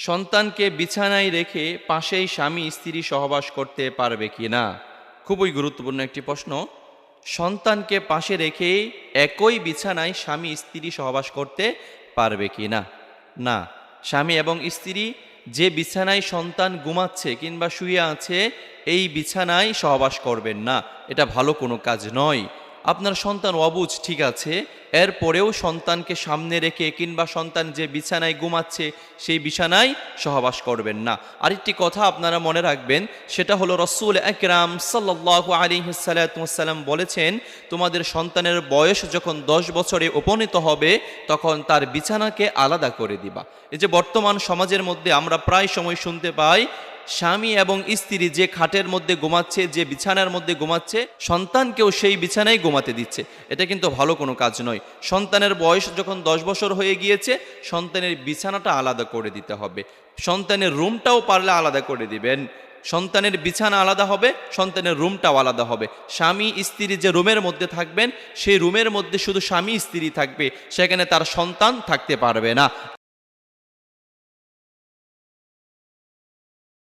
সন্তানকে বিছানায় রেখে পাশেই স্বামী স্ত্রী সহবাস করতে পারবে কি না? খুবই গুরুত্বপূর্ণ একটি প্রশ্ন। সন্তানকে পাশে রেখে একই বিছানায় স্বামী স্ত্রী সহবাস করতে পারবে কি না? না। স্বামী এবং স্ত্রী যে বিছানায় সন্তান ঘুমাচ্ছে কিংবা শুয়ে আছে, এই বিছানায় সহবাস করবেন না। এটা ভালো কোনো কাজ নয়। আপনার সন্তান অবুঝ, ঠিক আছে, এরপরেও সন্তানকে সামনে রেখে কিংবা সন্তান যে বিছানায় ঘুমাচ্ছে সেই বিছানায় সহবাস করবেন না। আরেকটি কথা আপনারা মনে রাখবেন, সেটা হলো রাসূল আকরাম সাল্লাল্লাহু আলাইহি সাল্লাম বলেছেন, তোমাদের সন্তানের বয়স যখন 10 বছরে উপনীত হবে তখন তার বিছানাকে আলাদা করে দিবা। এই যে বর্তমান সমাজের মধ্যে আমরা প্রায় সময় শুনতে পাই, স্বামী এবং স্ত্রী যে খাটের মধ্যে ঘুমাচ্ছে, যে বিছানার মধ্যে ঘুমাচ্ছে, সন্তানকেও সেই বিছানায় ঘুমাতে দিচ্ছে। এটা কিন্তু ভালো কোনো কাজ নয়। সন্তানের বয়স যখন 10 বছর হয়ে গিয়েছে, সন্তানের বিছানাটা আলাদা করে দিতে হবে। সন্তানের রুমটাও পারলে আলাদা করে দিবেন। সন্তানের বিছানা আলাদা হবে, সন্তানের রুমটাও আলাদা হবে। স্বামী স্ত্রী যে রুমের মধ্যে থাকবেন, সেই রুমের মধ্যে শুধু স্বামী স্ত্রী থাকবে, সেখানে তার সন্তান থাকতে পারবে না।